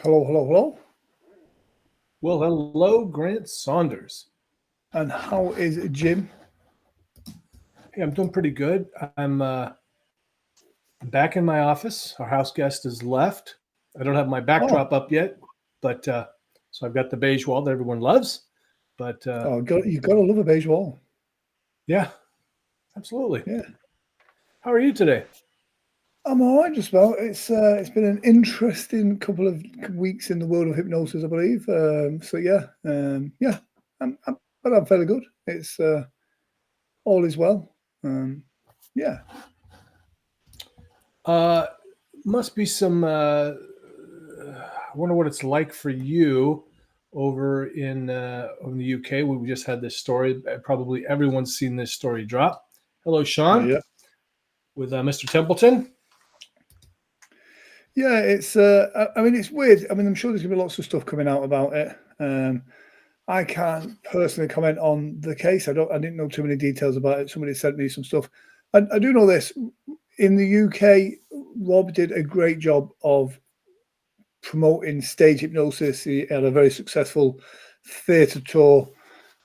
Hello, hello, hello. Well, hello, Grant Saunders. And how is Jim? Hey, I'm doing pretty good. I'm back in my office. Our house guest has left. I don't have my Oh, backdrop up yet, but so I've got the beige wall that everyone loves. But you got to love a beige wall. yeah, absolutely. Yeah, How are you today? I'm all right just about. It's been an interesting couple of weeks in the world of hypnosis, I believe. Yeah, but I'm fairly good. It's all is well. Um, yeah, Uh, must be some. I wonder what it's like for you over in the UK. We just had this story. Probably everyone's seen this story drop. Hello, Sean, yeah, with Mr. Templeton. yeah. I mean, it's weird. I mean, I'm sure there's gonna be lots of stuff coming out about it. I can't personally comment on the case. I didn't know too many details about it. Somebody sent me some stuff. I do know this. In the UK, Rob did a great job of promoting stage hypnosis. He had a very successful theatre tour,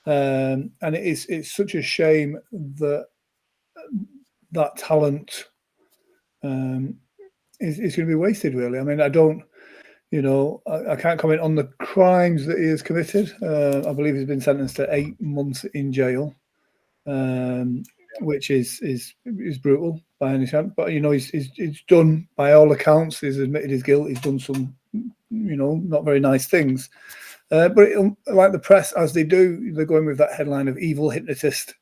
and it's such a shame that that talent um, is going to be wasted. Really, I mean, I don't. I can't comment on the crimes that he has committed. I believe he's been sentenced to 8 months in jail, um, which is brutal by any chance. But he's done by all accounts. He's admitted his guilt. He's done some, not very nice things. Like the press, as they do, they're going with that headline of "evil hypnotist."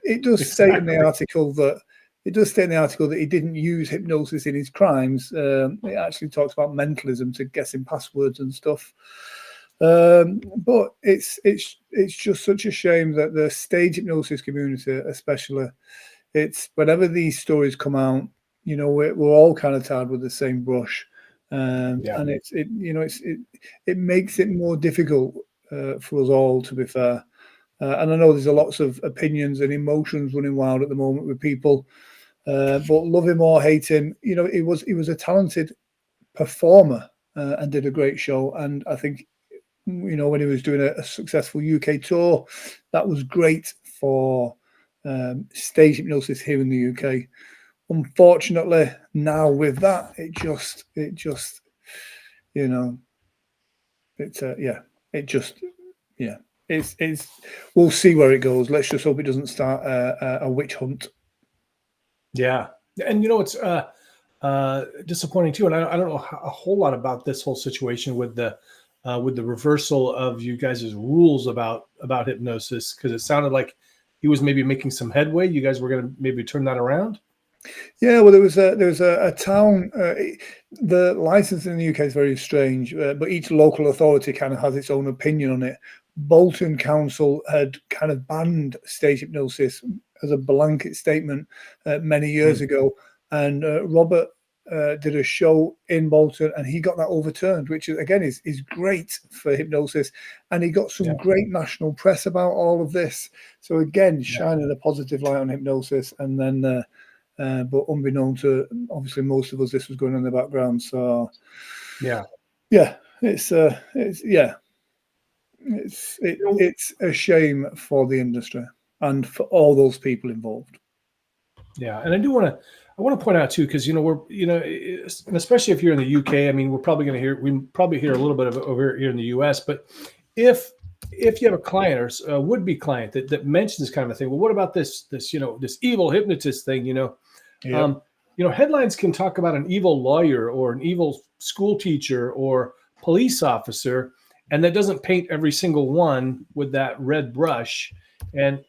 It does state in the Exactly. article that he didn't use hypnosis in his crimes. It actually talks about mentalism to guessing passwords and stuff. But it's just such a shame that the stage hypnosis community, especially, it's whenever these stories come out, we're all kind of tarred with the same brush, Yeah. and it makes it more difficult for us all, to be fair. And I know there's a lots of opinions and emotions running wild at the moment with people, but love him or hate him, he was a talented performer and did a great show. And I think when he was doing a successful UK tour, that was great for stage hypnosis here in the UK. Unfortunately, now with that, it just, you know, it's yeah, it just, yeah, it's. We'll see where it goes. Let's just hope it doesn't start a witch hunt. Yeah, and it's disappointing too. And I don't know a whole lot about this whole situation with the reversal of you guys' rules about hypnosis, because it sounded like he was maybe making some headway. You guys were going to maybe turn that around. Yeah, well, there was a town. The license in the UK is very strange, but each local authority kind of has its own opinion on it. Bolton Council had kind of banned stage hypnosis as a blanket statement many Hmm. years ago, and Robert did a show in Bolton, and he got that overturned, which again is great for hypnosis, and he got Yeah, some great national press about all of this. So again, yeah, shining a positive light on hypnosis, and then. But unbeknown to obviously most of us, this was going on in the background. So yeah. yeah, it's yeah, You know, it's a shame for the industry and for all those people involved. yeah, and I want to point out too, because we're and especially if you're in the UK. I mean, we probably hear a little bit of it over here in the US. But if if you have a client or a would be client that mentions this kind of a thing, well, what about this evil hypnotist thing? Yep. Um, headlines can talk about an evil lawyer or an evil school teacher or police officer, and that doesn't paint every single one with that red brush. And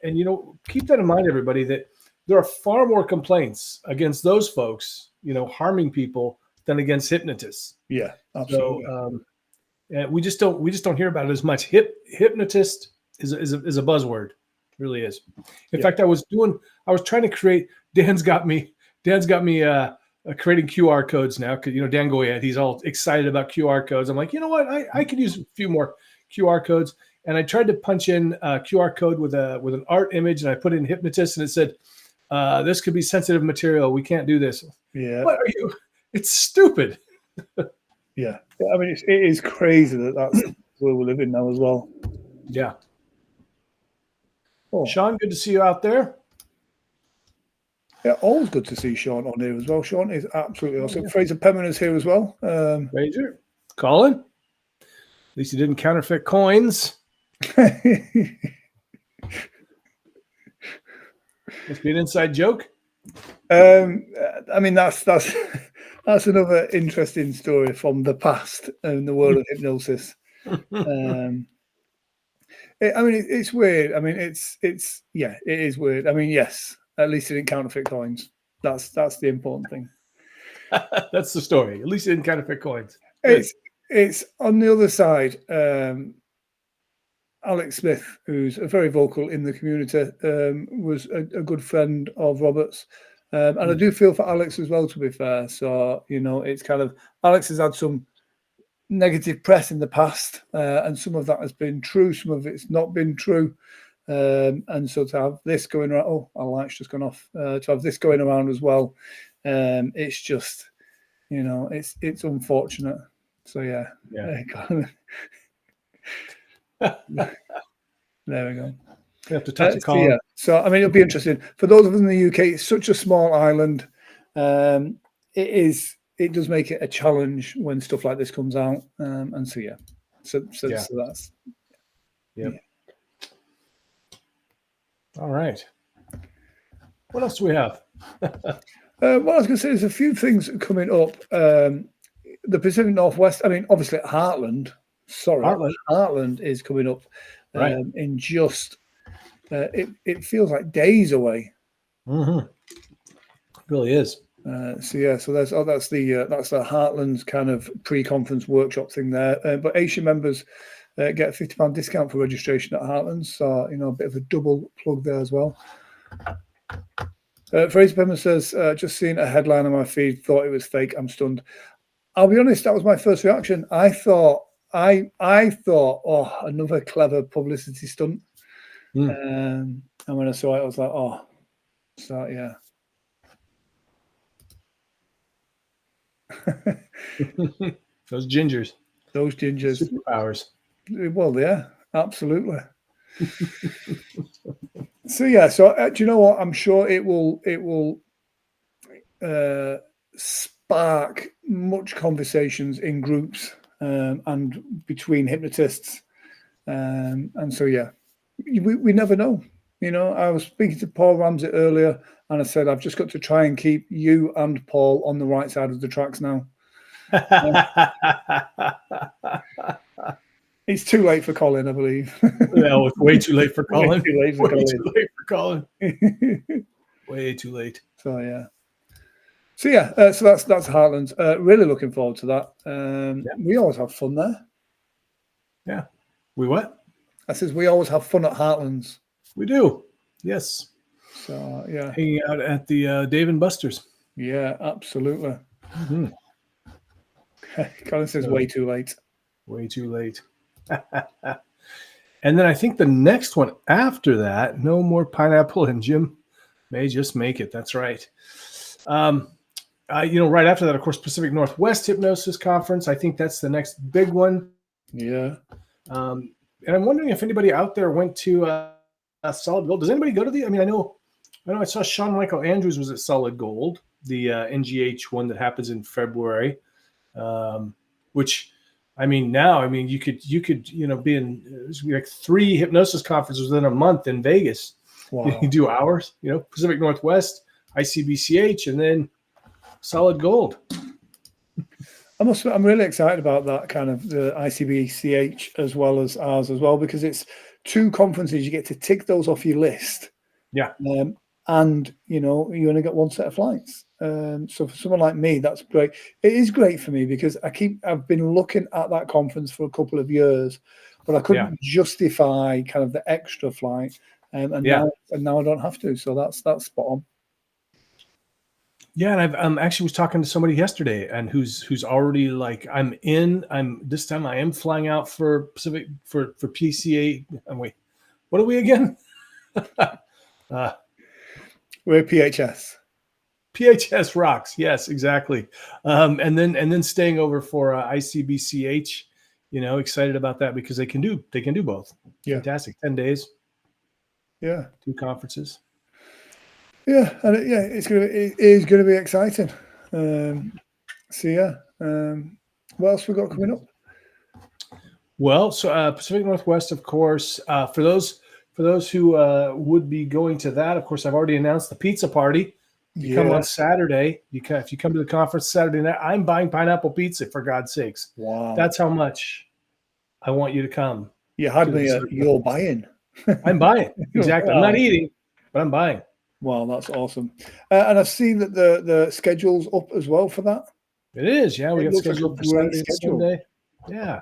keep that in mind, everybody, that there are far more complaints against those folks, harming people, than against hypnotists. Yeah, So absolutely. and we just don't hear about it as much. Hypnotist is a buzzword, it really is. In Yeah. fact, I was trying to create. Dan's got me creating QR codes now, because Dan Goyette, he's all excited about QR codes. I'm like, you know what, I could use a few more QR codes. And I tried to punch in a QR code with an art image, and I put in hypnotist, and it said, this could be sensitive material, we can't do this. Yeah. What are you? It's stupid. Yeah. I mean, it is crazy that's where we live in now as well. Yeah. Oh. Sean, good to see you out there. Yeah, always good to see Sean on here as well. Sean is absolutely awesome. Yeah. Fraser Penman is here as well. Fraser, Colin. At least he didn't counterfeit coins. Must be an inside joke. I mean, that's another interesting story from the past in the world of hypnosis. It's weird. I mean, it is weird. I mean, yes, at least he didn't counterfeit coins. That's the important thing. That's the story. At least he didn't counterfeit coins. It's on the other side. Alex Smith, who's very vocal in the community, was a good friend of Robert's. And I do feel for Alex as well, to be fair. So, it's kind of, Alex has had some negative press in the past, and some of that has been true, some of it's not been true. And so to have this going around, oh, our light's just gone off, to have this going around as well, it's just, it's unfortunate. So, yeah. There we go. You have to touch a column. So, I mean, it'll be interesting. For those of us in the UK, it's such a small island. It does make it a challenge when stuff like this comes out. And so, yeah. So that's... Yep. Yeah. All right. What else do we have? Well, I was going to say, there's a few things coming up. The Pacific Northwest, I mean, obviously Heartland is coming up in just, it feels like days away. Mm-hmm. It really is. So that's the Heartland's kind of pre-conference workshop thing there. But Asia members get a £50 discount for registration at Heartland's. So, a bit of a double plug there as well. Fraser Penman says, just seeing a headline on my feed, thought it was fake. I'm stunned. I'll be honest, that was my first reaction. I thought, oh, another clever publicity stunt. And when I saw it, I was like, oh, so yeah. Those gingers. Superpowers. Superpowers. Well, yeah, absolutely. So yeah, do you know what? I'm sure it will spark much conversations in groups and between hypnotists, and so yeah, we never know. I was speaking to Paul Ramsey earlier, and I said I've just got to try and keep you and Paul on the right side of the tracks now. It's too late for Colin, I believe. No, it's way too late for Colin. Way too late for Colin. Way too late. So yeah. So that's Heartlands. Really looking forward to that. We always have fun there. Yeah. We what? I says we always have fun at Heartlands. We do. Yes. So yeah. Hanging out at the Dave and Buster's. Yeah, absolutely. Mm-hmm. Colin says way too late. Way too late. And then I think the next one after that, no more pineapple, and Jim may just make it. That's right. Right after that, of course, Pacific Northwest Hypnosis Conference. I think that's the next big one. Yeah. And I'm wondering if anybody out there went to Solid Gold. Does anybody go to the? I mean, I know I saw Sean Michael Andrews was at Solid Gold, the NGH one that happens in February, which. You could, be in like 3 hypnosis conferences within a month in Vegas. Wow. You do hours, Pacific Northwest, ICBCH, and then Solid Gold. I'm really excited about that kind of the ICBCH as well as ours as well, because it's 2 conferences. You get to tick those off your list. Yeah. And you only get 1 set of flights. So for someone like me, that's great. It is great for me because I've been looking at that conference for a couple of years, but I couldn't justify kind of the extra flight, and now I don't have to. So that's spot on. Yeah, and I actually was talking to somebody yesterday, and who's already like, this time I am flying out for Pacific for PCA. Wait, what are we again? We're PHS. PHS rocks. Yes, exactly. And then staying over for ICBCH. Excited about that because they can do both. Yeah. Fantastic. 10 days, Yeah. 2 conferences. Yeah, and it is gonna be exciting. So yeah, what else we got coming up? Well, so Pacific Northwest, of course. For those who would be going to that, of course, I've already announced the pizza party. You come on Saturday. If you come to the conference Saturday night, I'm buying pineapple pizza, for God's sakes. Wow. That's how much I want you to come. You had me at you're buying. I'm buying. Exactly. Wow. I'm not eating, but I'm buying. Wow, that's awesome. And I've seen that the schedule's up as well for that. It is. Yeah, we got looks like scheduled a for great Saturday and schedule. Sunday. Yeah.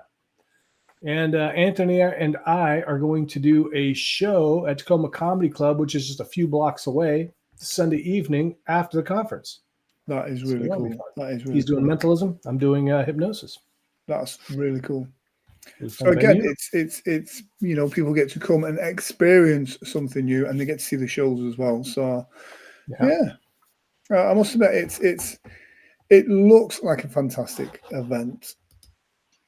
And Anthony and I are going to do a show at Tacoma Comedy Club, which is just a few blocks away, Sunday evening after the conference. That is really cool. That is really He's doing cool. mentalism. I'm doing hypnosis. That's really cool. So again, it's people get to come and experience something new, and they get to see the shows as well. So yeah, I must admit it looks like a fantastic event.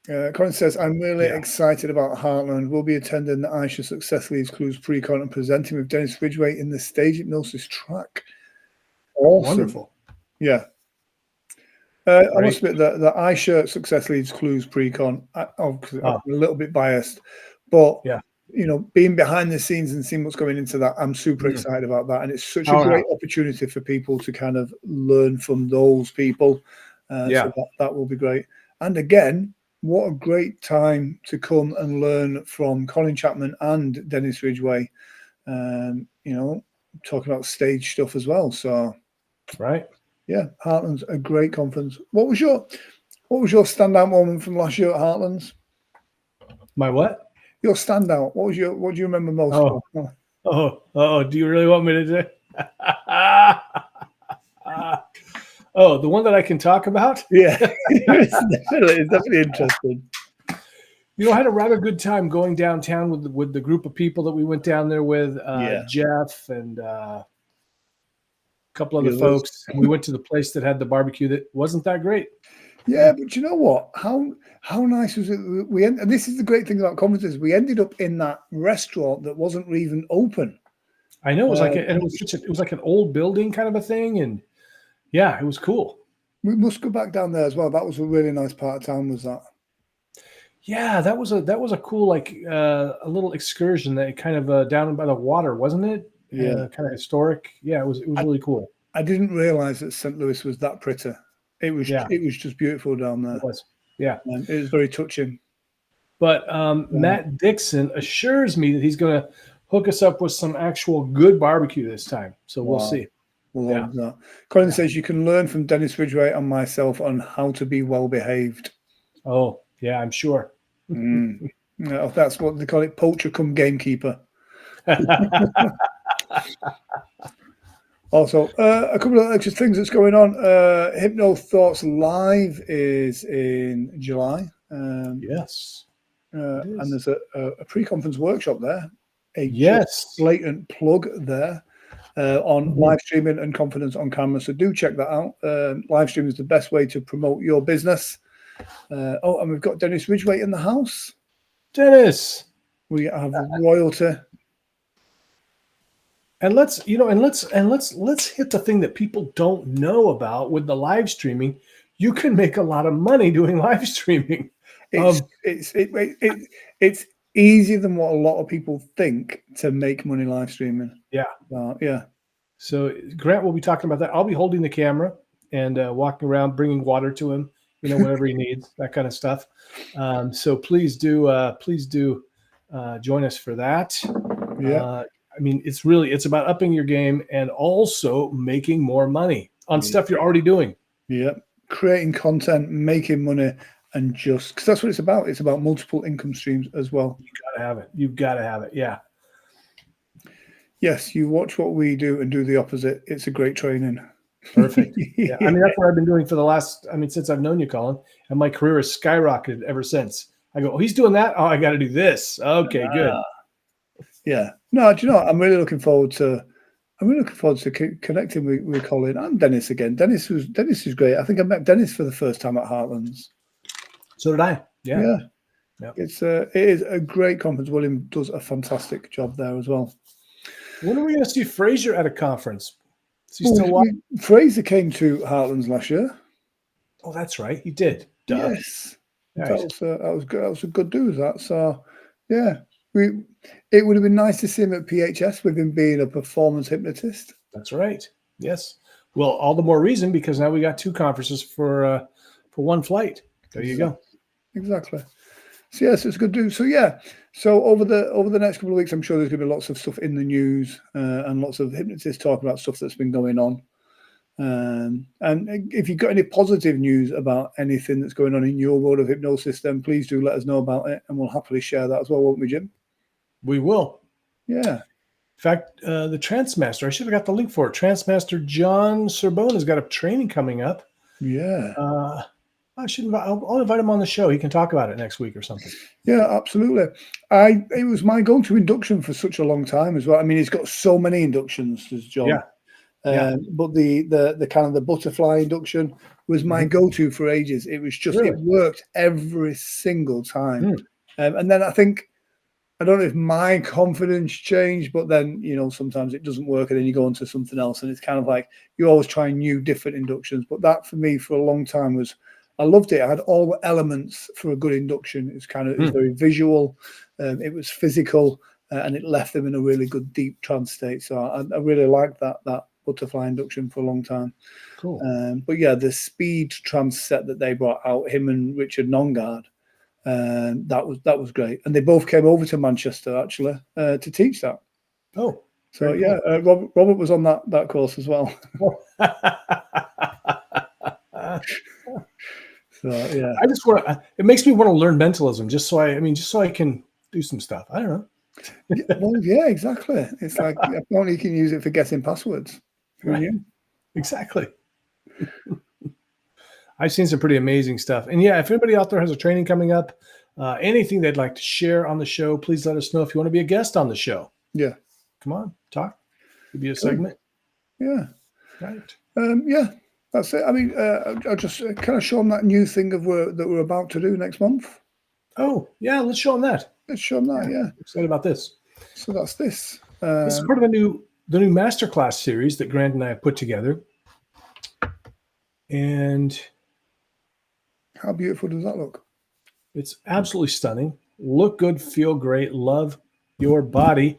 Colin says, I'm really excited about Heartland. We'll be attending the Aisha Success Leads Clues pre-con and presenting with Dennis Ridgway in the stage hypnosis track. Awesome. Wonderful. Yeah. I must admit that the Aisha Success Leads Clues pre-con, I'm a little bit biased, but being behind the scenes and seeing what's going into that, I'm super excited about that. And it's such a great opportunity for people to kind of learn from those people. So that will be great. And again, what a great time to come and learn from Colin Chapman and Dennis Ridgway, talking about stage stuff as well. So, yeah, Heartland's a great conference. What was your standout moment from last year at Heartland's? My what? Your standout. What do you remember most? Do you really want me to do? The one that I can talk about? Yeah, it's definitely interesting. I had a rather good time going downtown with the group of people that we went down there with, Jeff and a couple other folks. And we went to the place that had the barbecue that wasn't that great. Yeah, but you know what? How nice was it? And this is the great thing about conferences. We ended up in that restaurant that wasn't even open. I know, it was it was like an old building kind of a thing, and yeah, it was cool. We must go back down there as well. That was a really nice part of town, was that? Yeah, that was a cool, like a little excursion that kind of down by the water, wasn't it? Yeah, kind of historic. Yeah, it was really cool. I didn't realize that St. Louis was that pretty. It was just beautiful down there. It was. Yeah, it was very touching. But Matt Dixon assures me that he's going to hook us up with some actual good barbecue this time. So we'll see. Colin says you can learn from Dennis Ridgway and myself on how to be well behaved. Oh yeah, I'm sure. That's what they call it, poacher come gamekeeper. Also, a couple of extra things that's going on. Hypno Thoughts Live is in July. Yes. And there's a pre-conference workshop there. Blatant plug there on live streaming and confidence on camera. So do check that out. Live stream is the best way to promote your business. And we've got Dennis Ridgway in the house. Dennis, we have royalty. And let's hit the thing that people don't know about with the live streaming. You can make a lot of money doing live streaming. It's easier than what a lot of people think to make money live streaming. Yeah. So Grant will be talking about that. I'll be holding the camera and walking around, bringing water to him, whatever he needs, that kind of stuff. So please do join us for that. Yeah. I mean, it's about upping your game and also making more money on stuff you're already doing. Yeah. Creating content, making money, and because that's what it's about. It's about multiple income streams as well. You've got to have it. Yeah. Yes. You watch what we do and do the opposite. It's a great training. Perfect. Yeah. I mean, that's what I've been doing since I've known you, Colin, and my career has skyrocketed ever since. I go, he's doing that. Oh, I got to do this. Okay, good. Yeah. No, do you know what? I'm really looking forward to I'm really looking forward to connecting with Colin and Dennis again. Dennis is great. I think I met Dennis for the first time at Heartlands. So did I. Yeah. It is a great conference. William does a fantastic job there as well. When are we going to see Fraser at a conference? Is he still watching? Fraser came to Heartlands last year. Oh, that's right. He did. Duh. Yes. Right. That was good. That was a good do that. So yeah, it would have been nice to see him at PHS with him being a performance hypnotist. That's right. Yes. Well, all the more reason because now we got 2 conferences for one flight. There you go. Exactly. So yes, it's a good do. So yeah. So over the next couple of weeks, I'm sure there's going to be lots of stuff in the news and lots of hypnotists talking about stuff that's been going on. And if you've got any positive news about anything that's going on in your world of hypnosis, then please do let us know about it, and we'll happily share that as well, won't we, Jim? We will. Yeah. In fact, the Transmaster, I should have got the link for it. Transmaster John Sorbonne has got a training coming up. Yeah. I'll invite him on the show. He can talk about it next week or something. Yeah, absolutely. It was my go-to induction for such a long time as well. I mean, he's got so many inductions, as John. Yeah. But the kind of the butterfly induction was my go-to for ages. It was just, it worked every single time. And then I don't know if my confidence changed, but then, sometimes it doesn't work and then you go on to something else. And it's kind of like, you always try new different inductions. But that for me for a long time I loved it. I had all the elements for a good induction. It was very visual. It was physical and it left them in a really good deep trance state. So I really liked that butterfly induction for a long time. Cool. But yeah, the speed trance set that they brought out, him and Richard Nongard, that was great. And they both came over to Manchester actually to teach that. Oh, so yeah, cool. Robert was on that course as well. So yeah, I just want to. It makes me want to learn mentalism, just so I can do some stuff. I don't know. Well, yeah, exactly. It's like apparently you can use it for guessing passwords. Right. Exactly. I've seen some pretty amazing stuff. And yeah, if anybody out there has a training coming up, anything they'd like to share on the show, please let us know. If you want to be a guest on the show, yeah, come on, talk. Could be a segment. Yeah. Right. Yeah, that's it. I mean, I'll just kind of show them that new thing that we're about to do next month. Oh, yeah, let's show them that. Let's show them that, yeah. I'm excited about this. So that's this. This is part of the new masterclass series that Grant and I have put together. And how beautiful does that look? It's absolutely stunning. Look good, feel great, love your body.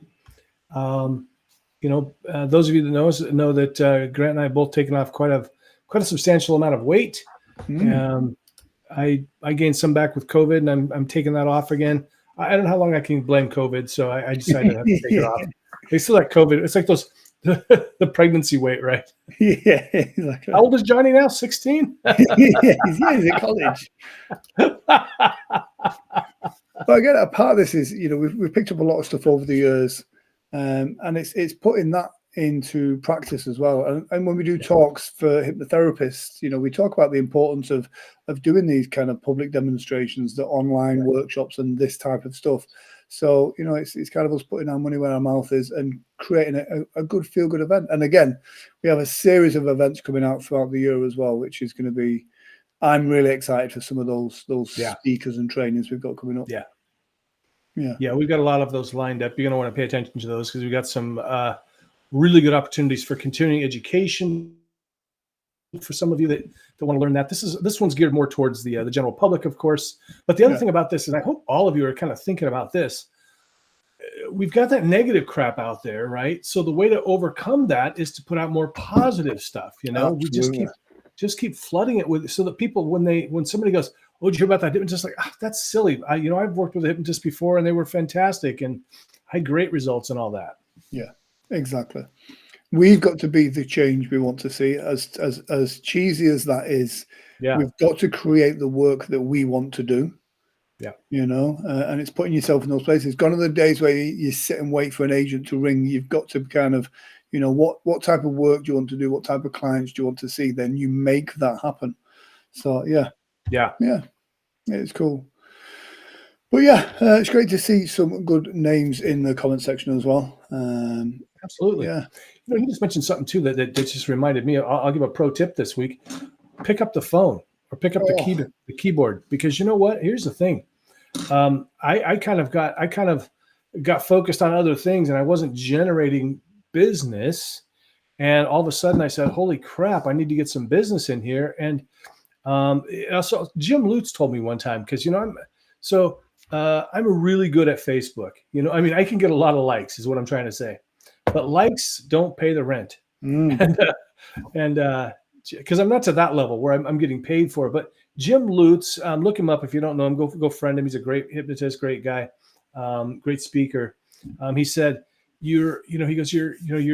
Those of you that know that Grant and I have both taken off quite a substantial amount of weight. I gained some back with COVID, and I'm taking that off again. I don't know how long I can blame COVID, so I decided to have to take it off. They still like COVID. It's like those the pregnancy weight, right? Yeah, exactly. How old is Johnny now? 16? Yeah, he's at college. But again, a part of this is, we've picked up a lot of stuff over the years, and it's putting that into practice as well. And when we do talks for hypnotherapists, we talk about the importance of doing these kind of public demonstrations, the online workshops and this type of stuff. So, it's kind of us putting our money where our mouth is and creating a good feel-good event. And again, we have a series of events coming out throughout the year as well, which is going to be, I'm really excited for some of those speakers and trainings we've got coming up. Yeah, we've got a lot of those lined up. You're going to want to pay attention to those because we've got some really good opportunities for continuing education for some of you that want to learn that. This one's geared more towards the general public, of course. But the other thing about this is I hope all of you are kind of thinking about this. We've got that negative crap out there, right? So the way to overcome that is to put out more positive stuff. We just keep flooding it with, so that people, when somebody goes, "Oh, did you hear about that hypnotist?" Like, that's silly. I've worked with a hypnotist before, and they were fantastic, and I had great results and all that. Yeah, exactly. We've got to be the change we want to see. As cheesy as that is, we've got to create the work that we want to do. Yeah, and it's putting yourself in those places. Gone are the days where you sit and wait for an agent to ring. You've got to kind of, what type of work do you want to do? What type of clients do you want to see? Then you make that happen. So yeah, it's cool. But yeah, it's great to see some good names in the comment section as well. Absolutely. Yeah. You just mentioned something too that just reminded me. I'll give a pro tip this week: pick up the phone or pick up the keyboard, because you know what? Here's the thing. I kind of got focused on other things, and I wasn't generating business. And all of a sudden, I said, "Holy crap! I need to get some business in here." And also, Jim Lutz told me one time, because I'm really good at Facebook. I mean, I can get a lot of likes, is what I'm trying to say, but likes don't pay the rent. And because I'm not to that level where I'm getting paid for it. But Jim Lutz, look him up if you don't know him. Go friend him. He's a great hypnotist, great guy, great speaker. He said, you're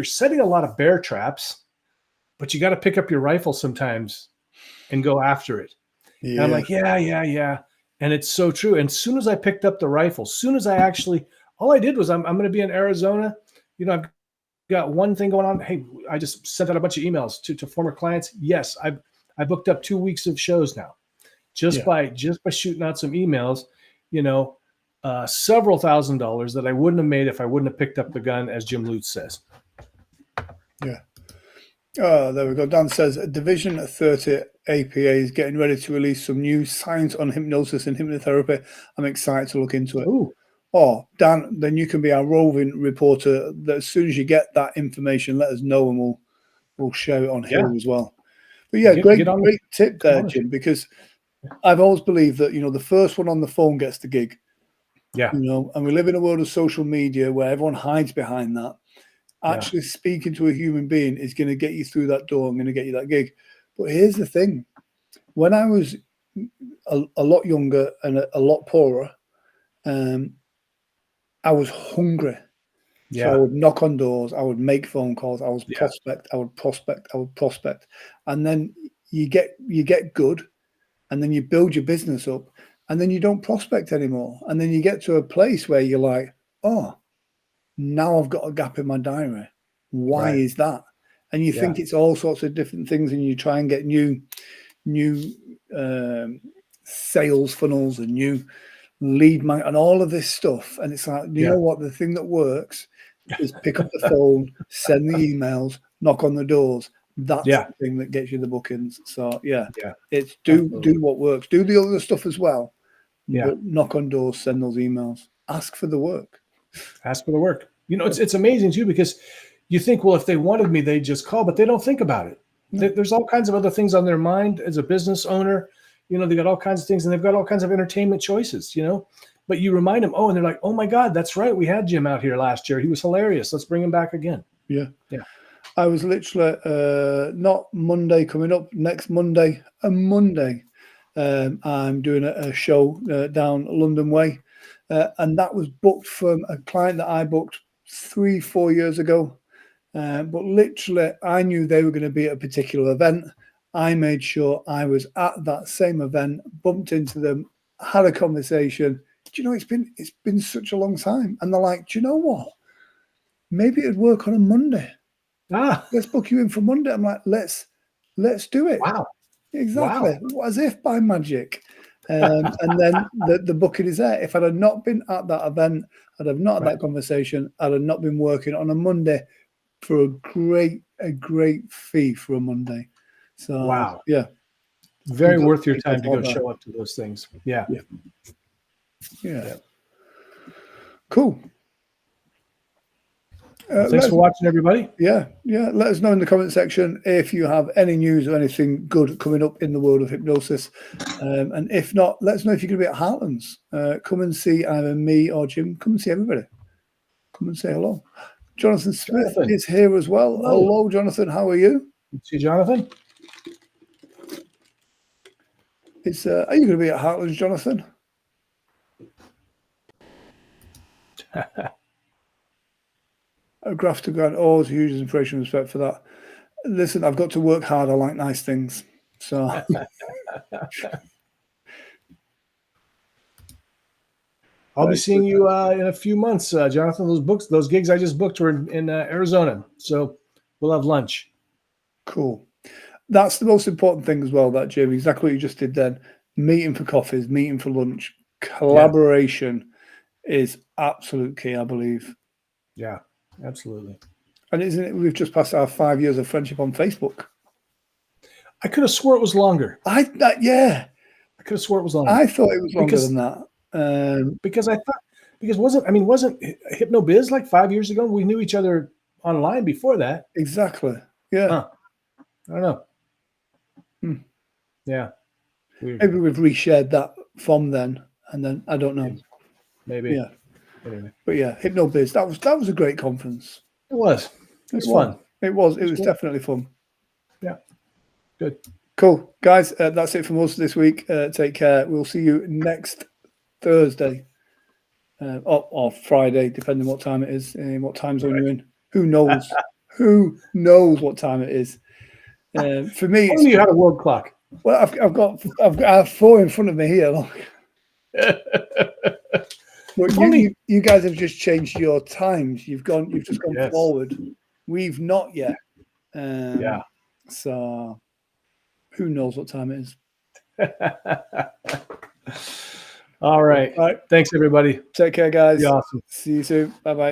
setting a lot of bear traps, but you got to pick up your rifle sometimes and go after it. Yeah. And I'm like, yeah. And it's so true. And as soon as I picked up the rifle, all I did was I'm going to be in Arizona. I've got one thing going on. Hey, I just sent out a bunch of emails to former clients. Yes, I booked up 2 weeks of shows now, just by shooting out some emails. Several $1,000s that I wouldn't have made if I wouldn't have picked up the gun, as Jim Lutz says. Yeah. Oh, there we go. Dan says Division 30 APA is getting ready to release some new science on hypnosis and hypnotherapy. I'm excited to look into it. Ooh. Oh, Dan, then you can be our roving reporter. That as soon as you get that information, let us know, and we'll share it on here as well. But yeah, great tip there, Jim, because I've always believed that, the first one on the phone gets the gig. Yeah. And we live in a world of social media where everyone hides behind that. Actually speaking to a human being is going to get you through that door and going to get you that gig. But here's the thing. When I was a lot younger and a lot poorer, I was hungry. Yeah. So I would knock on doors. I would make phone calls. I would prospect. I would prospect. And then you get good, and then you build your business up, and then you don't prospect anymore. And then you get to a place where you're like, oh, now I've got a gap in my diary. Why is that? And you think it's all sorts of different things, and you try and get new sales funnels and new lead magnet and all of this stuff. And it's like, you know what? The thing that works is pick up the phone, send the emails, knock on the doors. That's the thing that gets you the bookings. So it's do what works. Do the other stuff as well. But knock on doors, send those emails, ask for the work. Ask for the work. It's amazing too, because you think, well, if they wanted me, they'd just call, but they don't think about it. No. There's all kinds of other things on their mind as a business owner. They got all kinds of things, and they've got all kinds of entertainment choices, but you remind them, and they're like, oh my God, that's right. We had Jim out here last year. He was hilarious. Let's bring him back again. Yeah. I was literally not Monday coming up, next Monday, I'm doing a show down London Way. And that was booked from a client that I booked 3-4 years ago. But literally, I knew they were going to be at a particular event. I made sure I was at that same event, bumped into them, had a conversation. Do you know, it's been such a long time. And they're like, do you know what? Maybe it'd work on a Monday. Let's book you in for Monday. I'm like, let's do it. Wow. Exactly. Wow. As if by magic. And then the booking is there. If I had not been at that event, I'd have not had that conversation. I'd have not been working on a Monday for a great fee for a Monday. So very worth your time to go show up to those things. Yeah. Cool. Thanks for watching, everybody. Yeah. Let us know in the comment section if you have any news or anything good coming up in the world of hypnosis. And if not, let us know if you're going to be at Heartlands. Come and see either me or Jim. Come and see everybody. Come and say hello. Jonathan Smith is here as well. Hello, Jonathan. How are you? See Jonathan. Are you going to be at Heartlands, Jonathan? A grafter grant, always huge inspiration and respect for that. Listen, I've got to work hard. I like nice things. So I'll be seeing you in a few months, Jonathan. Those gigs I just booked were in Arizona. So we'll have lunch. Cool. That's the most important thing as well, that, Jim. Exactly what you just did then. Meeting for coffees, meeting for lunch. Collaboration is absolute key, I believe. Yeah, absolutely. And isn't it? We've just passed our 5 years of friendship on Facebook. I could have swore it was longer. Yeah, I could have swore it was longer. I thought it was longer than that. Because wasn't Hypno Biz like 5 years ago? We knew each other online before that. Exactly. Yeah. Huh. I don't know. Hmm. Yeah. Weird. Maybe we've reshared that from then, and then I don't know. Maybe. Yeah. Anyway. But yeah, Hypno Biz. That was a great conference. It was. It was fun. It was cool. definitely fun. Yeah. Good. Cool, guys. That's it from us this week. Take care. We'll see you next Thursday or Friday, depending what time it is, what time zone you're in. Who knows? Who knows what time it is? For me, only you had a world clock. Well, I have 4 in front of me here. Look. But you guys have just changed your times. You've just gone forward. We've not yet. Yeah. So who knows what time it is? All right. Thanks, everybody. Take care, guys. Be awesome. See you soon. Bye-bye.